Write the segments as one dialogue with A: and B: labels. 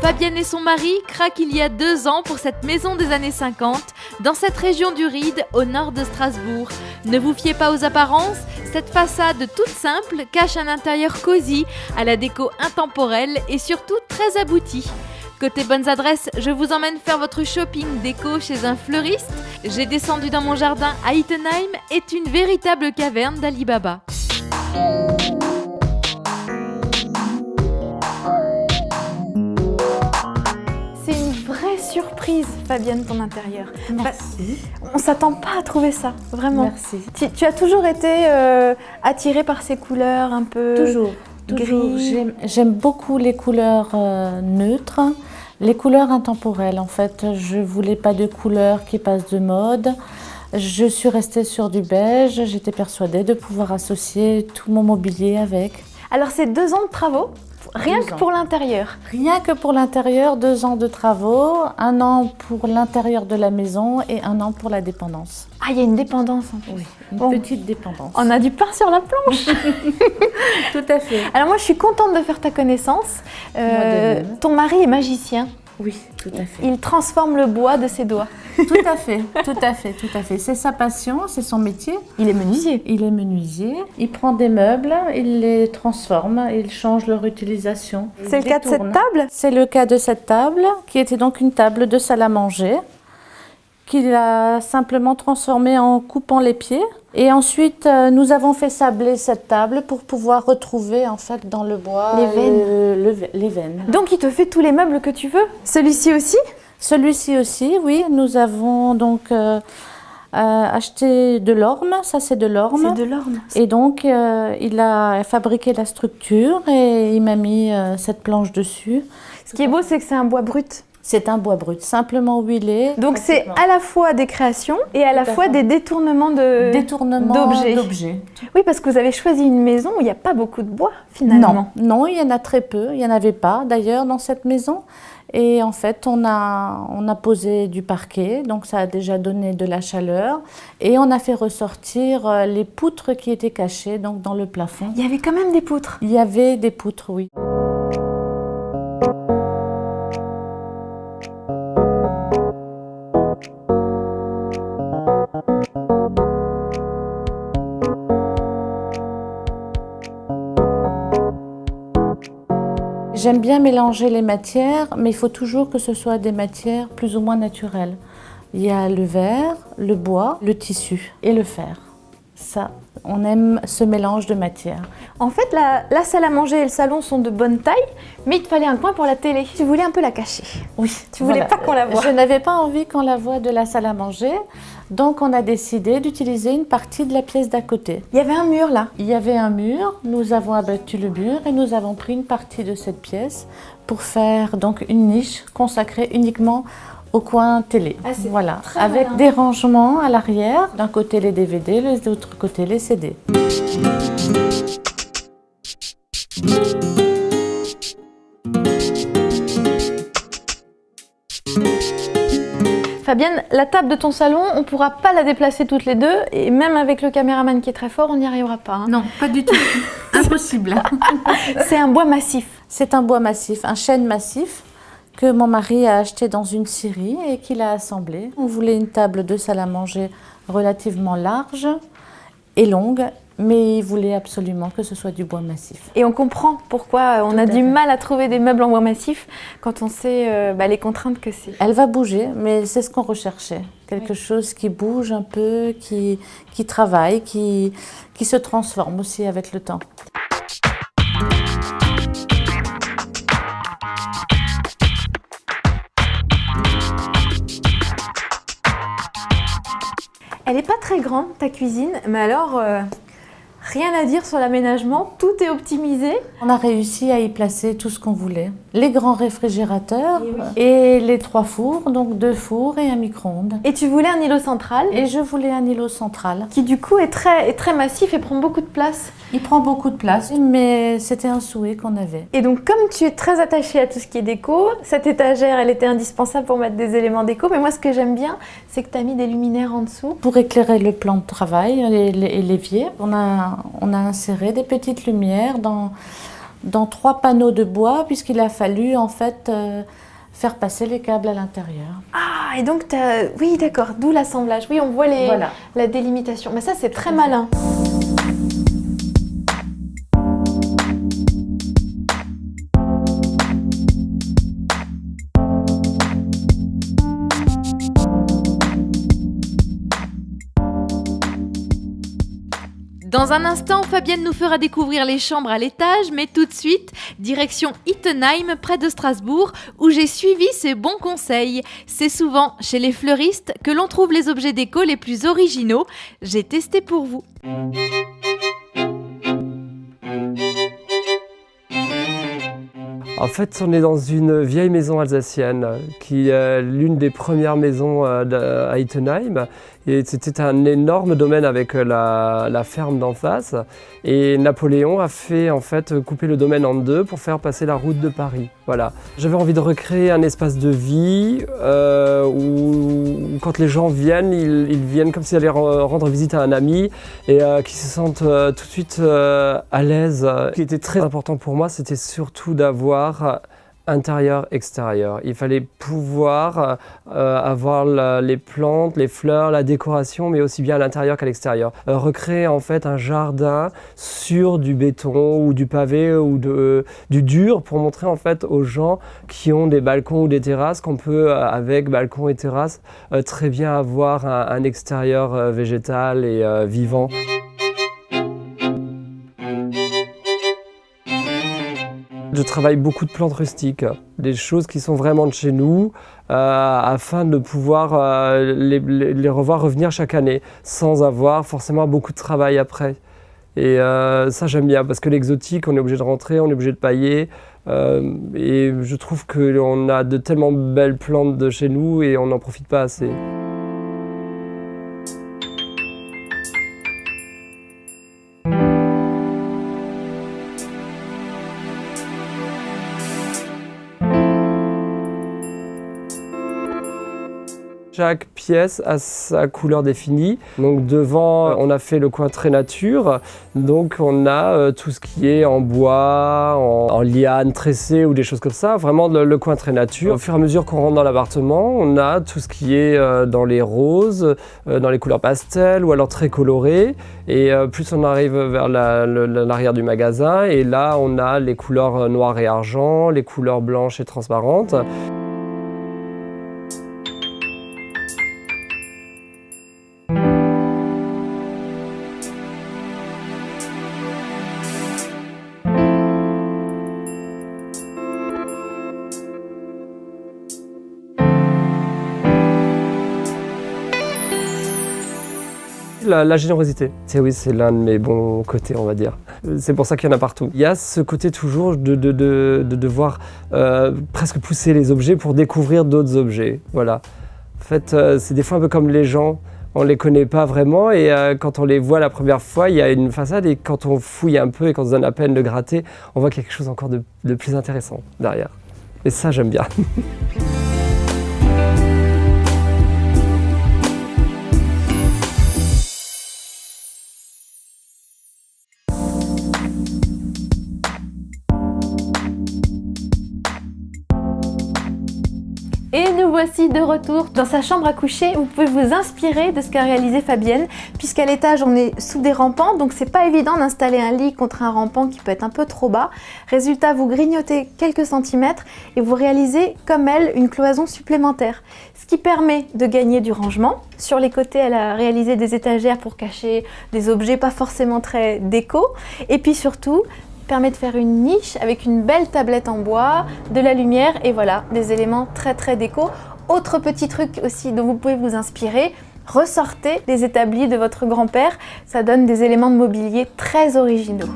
A: Fabienne et son mari craquent il y a 2 ans pour cette maison des années 50, dans cette région du Ride, au nord de Strasbourg. Ne vous fiez pas aux apparences, cette façade toute simple cache un intérieur cosy, à la déco intemporelle et surtout très abouti. Côté bonnes adresses, je vous emmène faire votre shopping déco chez un fleuriste. J'ai descendu dans mon jardin à Ittenheim, est une véritable caverne d'Ali Baba.
B: C'est une vraie surprise, Fabienne, ton intérieur.
C: Merci.
B: On s'attend pas à trouver ça, vraiment.
C: Merci.
B: Tu as toujours été attirée par ces couleurs un peu
C: Toujours.
B: gris.
C: J'aime beaucoup les couleurs neutres, les couleurs intemporelles. En fait, je voulais pas de couleurs qui passent de mode. Je suis restée sur du beige. J'étais persuadée de pouvoir associer tout mon mobilier avec.
B: Alors, c'est 2 ans de travaux, rien
C: 2
B: que
C: ans.
B: pour l'intérieur.
C: Rien que pour l'intérieur, 2 ans de travaux, 1 an pour l'intérieur de la maison et 1 an pour la dépendance.
B: Ah, il y a une dépendance en plus.
C: Oui, une
B: Bon.
C: petite dépendance.
B: On a du pain sur la planche.
C: Tout à fait.
B: Alors moi, je suis contente de faire ta connaissance.
C: Moi de même.
B: Ton mari est magicien.
C: Oui, tout à fait.
B: Il transforme le bois de ses doigts.
C: Tout à fait, tout à fait, tout à fait. C'est sa passion, c'est son métier.
B: Il est menuisier.
C: Il est menuisier, il prend des meubles, il les transforme, il change leur utilisation.
B: C'est le cas de cette table?
C: C'est le cas de cette table, qui était donc une table de salle à manger, qu'il a simplement transformée en coupant les pieds. Et ensuite, nous avons fait sabler cette table pour pouvoir retrouver en fait dans le bois
B: Les veines.
C: les veines.
B: Donc il te fait tous les meubles que tu veux. Celui-ci aussi?
C: Celui-ci aussi, oui. Nous avons donc acheté de l'orme, ça c'est de l'orme.
B: C'est de l'orme.
C: Et donc, il a fabriqué la structure et il m'a mis cette planche dessus.
B: Ce qui est beau, c'est que c'est un bois brut.
C: C'est un bois brut, simplement huilé.
B: Donc c'est à la fois des créations et à la fois des détournements d'objets. Oui, parce que vous avez choisi une maison où il n'y a pas beaucoup de bois finalement.
C: Non, il y en a très peu. Il n'y en avait pas d'ailleurs dans cette maison. Et en fait, on a posé du parquet, donc ça a déjà donné de la chaleur. Et on a fait ressortir les poutres qui étaient cachées donc dans le plafond.
B: Il y avait quand même des poutres.
C: Il y avait des poutres, oui. J'aime bien mélanger les matières, mais il faut toujours que ce soit des matières plus ou moins naturelles. Il y a le verre, le bois, le tissu et le fer. Ça, on aime ce mélange de matières.
B: En fait, la salle à manger et le salon sont de bonne taille, mais il te fallait un coin pour la télé. Tu voulais un peu la cacher.
C: Oui.
B: Tu voulais pas qu'on la voie.
C: Je n'avais pas envie qu'on la voie de la salle à manger, donc on a décidé d'utiliser une partie de la pièce d'à côté.
B: Il y avait un mur là.
C: Il y avait un mur, nous avons abattu le mur et nous avons pris une partie de cette pièce pour faire donc une niche consacrée uniquement au coin télé.
B: Ah, c'est
C: voilà,
B: très
C: avec
B: malin.
C: des rangements à l'arrière, d'un côté les DVD, de l'autre côté les CD.
B: Fabienne, la table de ton salon, on ne pourra pas la déplacer toutes les deux, et même avec le caméraman qui est très fort, on n'y arrivera pas. Hein.
C: Non, pas du tout. Impossible.
B: C'est un bois massif.
C: C'est un bois massif, un chêne massif que mon mari a acheté dans une scierie et qu'il a assemblé. On voulait une table de salle à manger relativement large et longue, mais il voulait absolument que ce soit du bois massif.
B: Et on comprend pourquoi on a du
C: fait.
B: mal à trouver des meubles en bois massif quand on sait les contraintes que c'est.
C: Elle va bouger, mais c'est ce qu'on recherchait. Quelque chose qui bouge un peu, qui travaille, qui se transforme aussi avec le temps.
B: Elle n'est pas très grande, ta cuisine, mais alors, rien à dire sur l'aménagement, tout est optimisé.
C: On a réussi à y placer tout ce qu'on voulait. Les grands réfrigérateurs
B: Et oui.
C: et les 3 fours, donc 2 fours et un micro-ondes.
B: Et tu voulais un îlot central,
C: Et je voulais un îlot central.
B: qui du coup est très massif et prend beaucoup de place.
C: Il prend beaucoup de place, mais c'était un souhait qu'on avait.
B: Et donc, comme tu es très attachée à tout ce qui est déco, cette étagère, elle était indispensable pour mettre des éléments déco. Mais moi, ce que j'aime bien, c'est que tu as mis des luminaires en dessous.
C: Pour éclairer le plan de travail et l'évier, on a inséré des petites lumières dans 3 panneaux de bois, puisqu'il a fallu en fait faire passer les câbles à l'intérieur.
B: Ah, et donc oui, d'accord, d'où l'assemblage. Oui, on voit la délimitation. Mais ça, c'est très malin.
A: Dans un instant, Fabienne nous fera découvrir les chambres à l'étage, mais tout de suite, direction Ittenheim, près de Strasbourg, où j'ai suivi ces bons conseils. C'est souvent chez les fleuristes que l'on trouve les objets déco les plus originaux. J'ai testé pour vous.
D: En fait, on est dans une vieille maison alsacienne qui est l'une des premières maisons à Ittenheim. Et c'était un énorme domaine avec la ferme d'en face. Et Napoléon a fait en fait couper le domaine en 2 pour faire passer la route de Paris. Voilà. J'avais envie de recréer un espace de vie où quand les gens viennent, ils viennent comme s'ils allaient rendre visite à un ami et qui se sentent tout de suite à l'aise. Ce qui était très important pour moi, c'était surtout d'avoir intérieur-extérieur. Il fallait pouvoir avoir les plantes, les fleurs, la décoration, mais aussi bien à l'intérieur qu'à l'extérieur. Recréer en fait un jardin sur du béton ou du pavé ou du dur pour montrer en fait aux gens qui ont des balcons ou des terrasses qu'on peut, avec balcon et terrasse, très bien avoir un extérieur végétal et vivant. Je travaille beaucoup de plantes rustiques, des choses qui sont vraiment de chez nous, afin de pouvoir les revoir revenir chaque année, sans avoir forcément beaucoup de travail après. Et ça j'aime bien, parce que l'exotique, on est obligé de rentrer, on est obligé de pailler, et je trouve qu'on a de tellement belles plantes de chez nous et on n'en profite pas assez. Chaque pièce a sa couleur définie. Donc devant, on a fait le coin très nature. Donc on a tout ce qui est en bois, en liane tressée ou des choses comme ça. Vraiment le coin très nature. Au fur et à mesure qu'on rentre dans l'appartement, on a tout ce qui est dans les roses, dans les couleurs pastel ou alors très colorées. Et plus on arrive vers l'arrière du magasin, et là on a les couleurs noir et argent, les couleurs blanches et transparentes. La générosité, c'est l'un de mes bons côtés, on va dire. C'est pour ça qu'il y en a partout. Il y a ce côté toujours de devoir presque pousser les objets pour découvrir d'autres objets. Voilà. En fait, c'est des fois un peu comme les gens, on ne les connaît pas vraiment et quand on les voit la première fois, il y a une façade et quand on fouille un peu et qu'on se donne la peine de gratter, on voit quelque chose encore de plus intéressant derrière. Et ça, j'aime bien.
B: Et nous voici de retour dans sa chambre à coucher. Vous pouvez vous inspirer de ce qu'a réalisé Fabienne, puisqu'à l'étage on est sous des rampants, donc c'est pas évident d'installer un lit contre un rampant qui peut être un peu trop bas. Résultat, vous grignotez quelques centimètres et vous réalisez comme elle une cloison supplémentaire, ce qui permet de gagner du rangement. Sur les côtés, elle a réalisé des étagères pour cacher des objets pas forcément très déco, et puis surtout permet de faire une niche avec une belle tablette en bois, de la lumière et voilà, des éléments très très déco. Autre petit truc aussi dont vous pouvez vous inspirer, ressortez les établis de votre grand-père, ça donne des éléments de mobilier très originaux.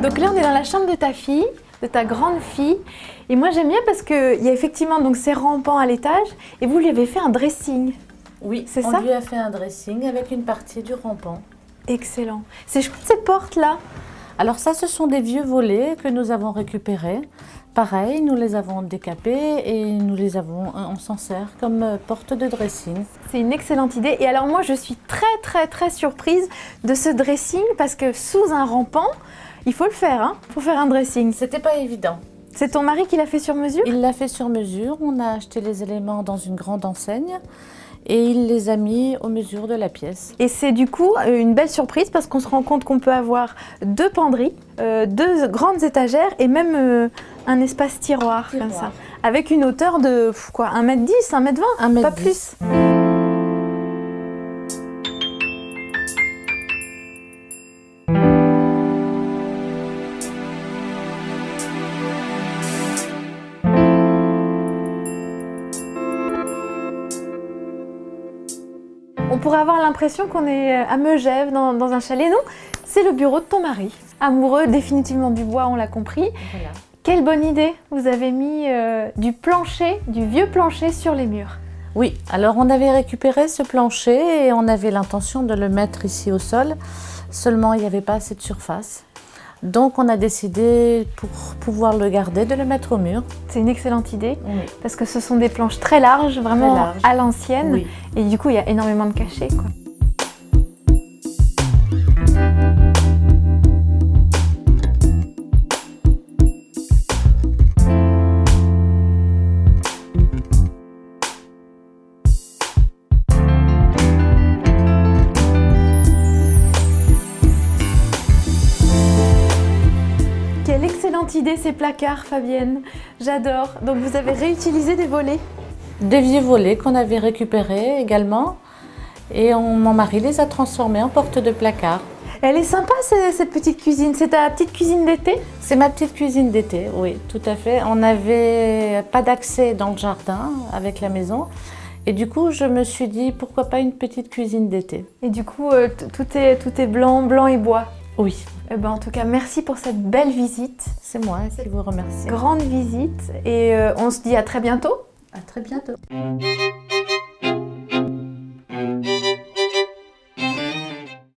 B: Donc là on est dans la chambre de ta fille, de ta grande fille. Et moi j'aime bien parce qu'il y a effectivement donc ces rampants à l'étage et vous lui avez fait un dressing.
C: Oui,
B: c'est ça ?
C: On lui a fait un dressing avec une partie du rampant.
B: Excellent. C'est chouette ces portes là.
C: Alors ça, ce sont des vieux volets que nous avons récupérés. Pareil, nous les avons décapés et on s'en sert comme porte de dressing.
B: C'est une excellente idée. Et alors moi, je suis très surprise de ce dressing parce que sous un rampant, il faut le faire hein, pour faire un dressing.
C: C'était pas évident.
B: C'est ton mari qui l'a fait sur mesure?
C: Il l'a fait sur mesure. On a acheté les éléments dans une grande enseigne et il les a mis aux mesures de la pièce.
B: Et c'est du coup une belle surprise parce qu'on se rend compte qu'on peut avoir 2 penderies, 2 grandes étagères et même un espace tiroir comme ça. Avec une hauteur de quoi, 1m10, 1m20,
C: 1m10.
B: Pas plus. On pourrait avoir l'impression qu'on est à Megève dans un chalet. Non, c'est le bureau de ton mari. Amoureux définitivement du bois, on l'a compris.
C: Voilà.
B: Quelle bonne idée! Vous avez mis du plancher, du vieux plancher sur les murs.
C: Oui, alors on avait récupéré ce plancher et on avait l'intention de le mettre ici au sol. Seulement, il n'y avait pas assez de surface. Donc on a décidé, pour pouvoir le garder, de le mettre au mur.
B: C'est une excellente idée
C: Oui.
B: parce que ce sont des planches très larges, vraiment
C: Très larges.
B: à l'ancienne.
C: Oui.
B: Et du coup, il y a énormément de cachets, quoi. Quelle excellente idée ces placards, Fabienne. J'adore. Donc vous avez réutilisé des volets.
C: Des vieux volets qu'on avait récupérés également. Et mon mari les a transformés en porte de placard.
B: Elle est sympa cette petite cuisine. C'est ta petite cuisine d'été?
C: C'est ma petite cuisine d'été, oui, tout à fait. On n'avait pas d'accès dans le jardin avec la maison. Et du coup, je me suis dit, pourquoi pas une petite cuisine d'été?
B: Et du coup, tout est blanc et bois.
C: Oui,
B: Eh ben, en tout cas, merci pour cette belle visite,
C: c'est moi qui vous remercie.
B: grande visite. Et on se dit à très bientôt.
C: À très bientôt.